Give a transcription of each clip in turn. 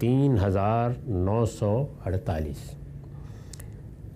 3948।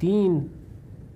3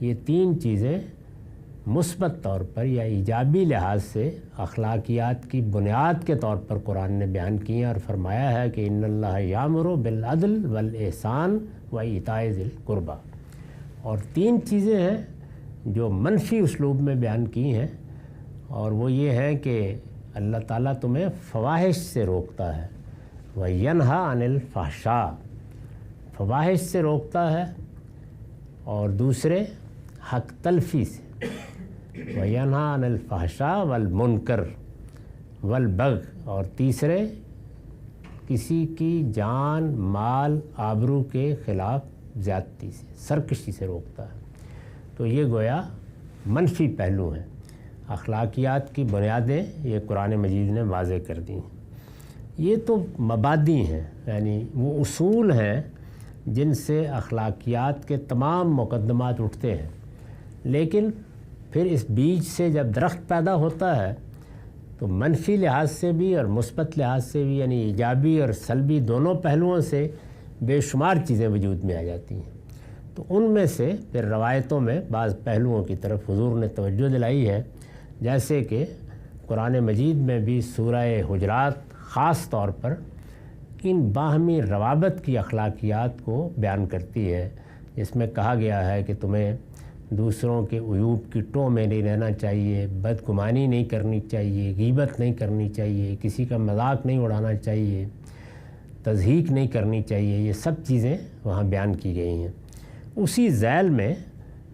یہ تین چیزیں مثبت طور پر یا ایجابی لحاظ سے اخلاقیات کی بنیاد کے طور پر قرآن نے بیان کی ہیں، اور فرمایا ہے کہ ان اللہ یامر بالعدل والاحسان و ایتاء ذی القربی، اور تین چیزیں ہیں جو منفی اسلوب میں بیان کی ہیں، اور وہ یہ ہے کہ اللہ تعالیٰ تمہیں فواحش سے روکتا ہے، وینہا عن الفحشاء، فواحش سے روکتا ہے، اور دوسرے حق تلفی سے، وینہا عن الفحشاء والمنکر والبغی، اور تیسرے کسی کی جان مال آبرو کے خلاف زیادتی سے، سرکشی سے روکتا ہے۔ تو یہ گویا منفی پہلو ہیں۔ اخلاقیات کی بنیادیں یہ قرآن مجید نے واضح کر دی ہیں۔ یہ تو مبادی ہیں، یعنی وہ اصول ہیں جن سے اخلاقیات کے تمام مقدمات اٹھتے ہیں، لیکن پھر اس بیج سے جب درخت پیدا ہوتا ہے تو منفی لحاظ سے بھی اور مثبت لحاظ سے بھی، یعنی ایجابی اور سلبی دونوں پہلوؤں سے بے شمار چیزیں وجود میں آ جاتی ہیں۔ تو ان میں سے پھر روایتوں میں بعض پہلوؤں کی طرف حضور نے توجہ دلائی ہے، جیسے کہ قرآن مجید میں بھی سورہ حجرات خاص طور پر ان باہمی روابط کی اخلاقیات کو بیان کرتی ہے، جس میں کہا گیا ہے کہ تمہیں دوسروں کے عیوب کی ٹو میں نہیں رہنا چاہیے، بدگمانی نہیں کرنی چاہیے، غیبت نہیں کرنی چاہیے، کسی کا مذاق نہیں اڑانا چاہیے، تضحیک نہیں کرنی چاہیے، یہ سب چیزیں وہاں بیان کی گئی ہیں۔ اسی ذیل میں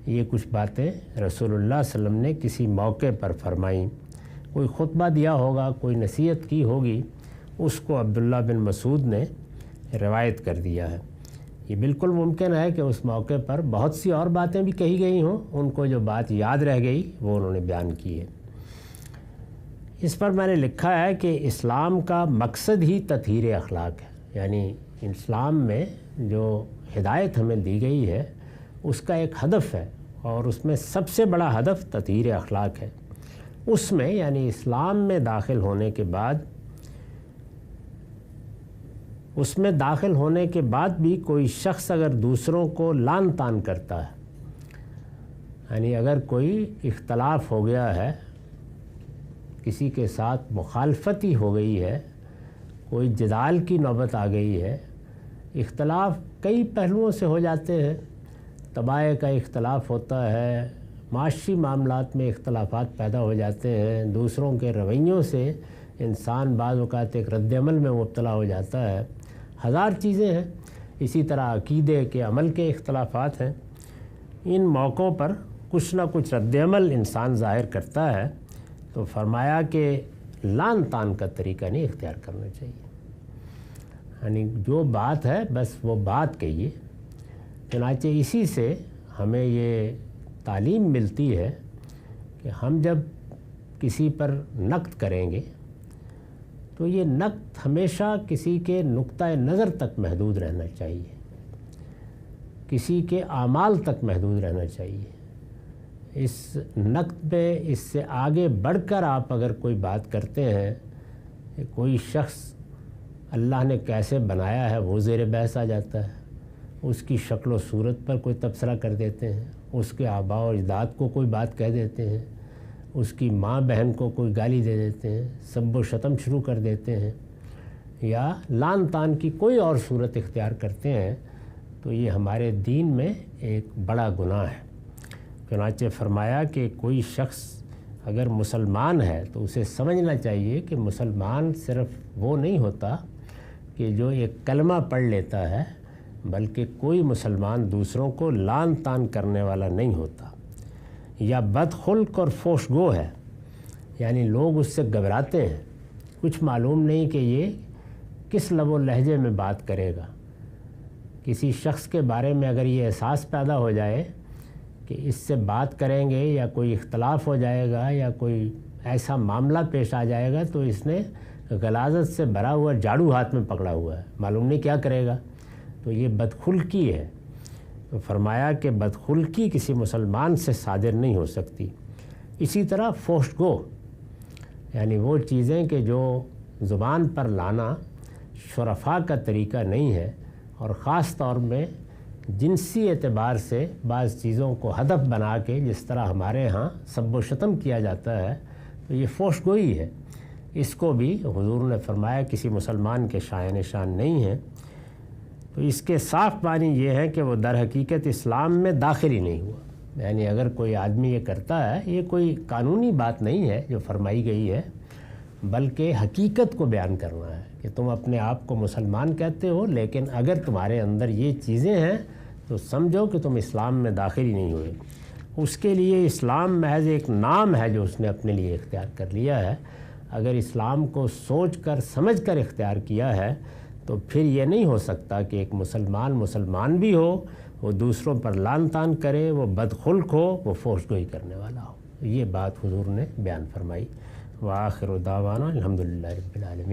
یہ کچھ باتیں رسول اللہ صلی اللہ علیہ وسلم نے کسی موقع پر فرمائیں، کوئی خطبہ دیا ہوگا، کوئی نصیحت کی ہوگی، اس کو عبداللہ بن مسعود نے روایت کر دیا ہے۔ یہ بالکل ممکن ہے کہ اس موقع پر بہت سی اور باتیں بھی کہی گئی ہوں، ان کو جو بات یاد رہ گئی وہ انہوں نے بیان کی ہے۔ اس پر میں نے لکھا ہے کہ اسلام کا مقصد ہی تطہیر اخلاق ہے، یعنی اسلام میں جو ہدایت ہمیں دی گئی ہے اس کا ایک ہدف ہے، اور اس میں سب سے بڑا ہدف تطہیر اخلاق ہے۔ اس میں یعنی اسلام میں داخل ہونے کے بعد بھی کوئی شخص اگر دوسروں کو لعن طعن کرتا ہے، یعنی اگر کوئی اختلاف ہو گیا ہے، کسی کے ساتھ مخالفت ہی ہو گئی ہے، کوئی جدال کی نوبت آ گئی ہے، اختلاف کئی پہلوؤں سے ہو جاتے ہیں، طباع کا اختلاف ہوتا ہے، معاشی معاملات میں اختلافات پیدا ہو جاتے ہیں، دوسروں کے رویوں سے انسان بعض اوقات ایک رد عمل میں مبتلا ہو جاتا ہے، ہزار چیزیں ہیں، اسی طرح عقیدے کے عمل کے اختلافات ہیں۔ ان موقعوں پر کچھ نہ کچھ رد عمل انسان ظاہر کرتا ہے، تو فرمایا کہ لعن طعن کا طریقہ نہیں اختیار کرنا چاہیے، یعنی جو بات ہے بس وہ بات کہیے۔ چنانچہ اسی سے ہمیں یہ تعلیم ملتی ہے کہ ہم جب کسی پر نقد کریں گے تو یہ نقد ہمیشہ کسی کے نقطہ نظر تک محدود رہنا چاہیے، کسی کے اعمال تک محدود رہنا چاہیے۔ اس نقد میں اس سے آگے بڑھ کر آپ اگر کوئی بات کرتے ہیں، کوئی شخص اللہ نے کیسے بنایا ہے وہ زیر بحث آ جاتا ہے، اس کی شکل و صورت پر کوئی تبصرہ کر دیتے ہیں، اس کے آباء و اجداد کو کوئی بات کہہ دیتے ہیں، اس کی ماں بہن کو کوئی گالی دے دیتے ہیں، سب و شتم شروع کر دیتے ہیں، یا لعن طعن کی کوئی اور صورت اختیار کرتے ہیں، تو یہ ہمارے دین میں ایک بڑا گناہ ہے۔ چنانچہ فرمایا کہ کوئی شخص اگر مسلمان ہے تو اسے سمجھنا چاہیے کہ مسلمان صرف وہ نہیں ہوتا کہ جو ایک کلمہ پڑھ لیتا ہے، بلکہ کوئی مسلمان دوسروں کو لعن طعن کرنے والا نہیں ہوتا، یا بدخلق اور فوش گو ہے، یعنی لوگ اس سے گھبراتے ہیں، کچھ معلوم نہیں کہ یہ کس لب و لہجے میں بات کرے گا۔ کسی شخص کے بارے میں اگر یہ احساس پیدا ہو جائے کہ اس سے بات کریں گے یا کوئی اختلاف ہو جائے گا یا کوئی ایسا معاملہ پیش آ جائے گا، تو اس نے غلاظت سے بھرا ہوا جھاڑو ہاتھ میں پکڑا ہوا ہے، معلوم نہیں کیا کرے گا، تو یہ بدخلقی ہے۔ تو فرمایا کہ بدخلقی کسی مسلمان سے صادر نہیں ہو سکتی۔ اسی طرح فحش گو، یعنی وہ چیزیں کہ جو زبان پر لانا شرفاء کا طریقہ نہیں ہے، اور خاص طور میں جنسی اعتبار سے بعض چیزوں کو ہدف بنا کے جس طرح ہمارے ہاں سب و شتم کیا جاتا ہے تو یہ فحش گوئی ہے. اس کو بھی حضور نے فرمایا کسی مسلمان کے شایان شان نہیں ہے. تو اس کے صاف معنی یہ ہے کہ وہ در حقیقت اسلام میں داخل ہی نہیں ہوا. یعنی اگر کوئی آدمی یہ کرتا ہے یہ کوئی قانونی بات نہیں ہے جو فرمائی گئی ہے، بلکہ حقیقت کو بیان کرنا ہے کہ تم اپنے آپ کو مسلمان کہتے ہو لیکن اگر تمہارے اندر یہ چیزیں ہیں تو سمجھو کہ تم اسلام میں داخل ہی نہیں ہوئے. اس کے لیے اسلام محض ایک نام ہے جو اس نے اپنے لیے اختیار کر لیا ہے. اگر اسلام کو سوچ کر سمجھ کر اختیار کیا ہے تو پھر یہ نہیں ہو سکتا کہ ایک مسلمان بھی ہو، وہ دوسروں پر لعن طعن کرے، وہ بدخلق ہو، وہ فحش گوئی کرنے والا ہو. یہ بات حضور نے بیان فرمائی. وآخر دعوانا الحمدللہ رب العالمین.